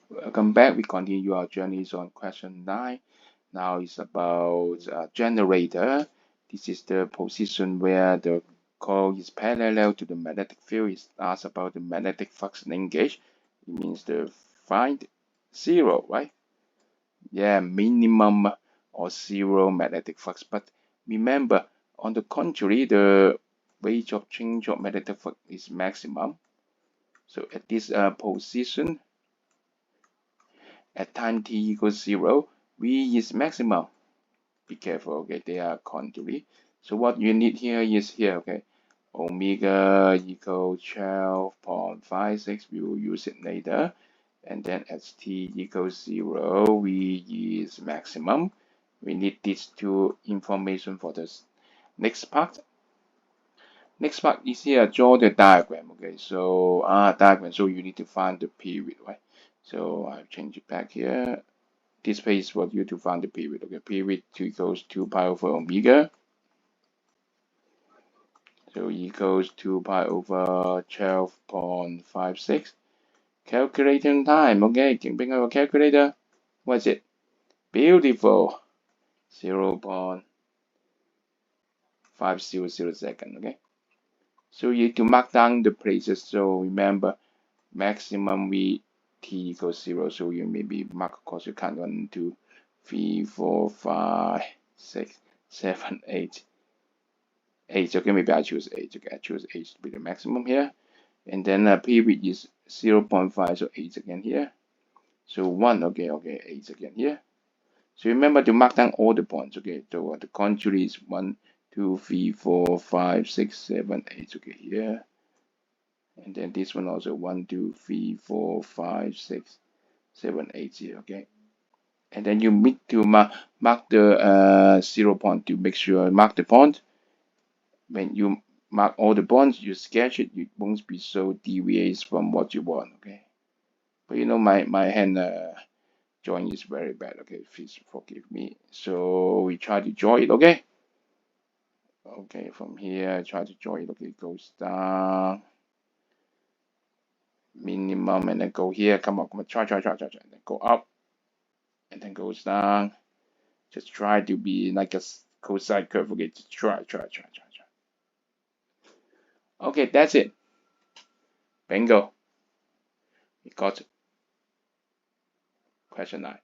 Welcome back. We continue our journeys on question 9. Now it's about generator. This is the position where the coil is parallel to the magnetic field. It asks about the magnetic flux linkage. It means the find zero, right? Yeah, minimum or zero magnetic flux. But remember, on the contrary, the rate of change of magnetic flux is maximum. So at this position, at time t equals 0, V is maximum. Be careful, okay, they are contrary. So what you need here is here, okay, omega equals 12.56, we will use it later. And then as t equals 0, V is maximum. We need these two information for this next part. Next part is here, draw the diagram, okay, so diagram, so you need to find the period, right? So I've changed it back here. This page is for you to find the period. Okay, period equals 2 pi over omega. So equals 2 pi over 12.56. Calculating time. Okay, can bring our calculator. What's it? Beautiful. 0.500 second. Okay. So you need to mark down the places. So remember, maximum V t equals 0. So you maybe mark, of course, you count 1, 2, 3, 4, 5, 6, 7, 8. 8. Okay, maybe I choose 8. Okay, I choose 8 to be the maximum here. And then period is 0.5, so 8 again here. So 1, okay, 8 again here. So remember to mark down all the points, okay. So the contrary is 1, 2, 3, 4, 5, 6, 7, 8, okay, here. And then this one also 1, 2, 3, 4, 5, 6, 7, 8 here, okay. And then you need to mark the 0 point to make sure, mark the point. When you mark all the bonds, you sketch it, it won't be so deviates from what you want, okay? But you know, my hand drawing is very bad, okay? Please forgive me. So we try to draw it, okay? Okay, from here, try to draw it, okay? It goes down, minimum, and then go here, come on, try, and then go up, and then goes down. Just try to be like a cosine curve, okay? Just try. Okay, that's it. Bingo. We got question 9.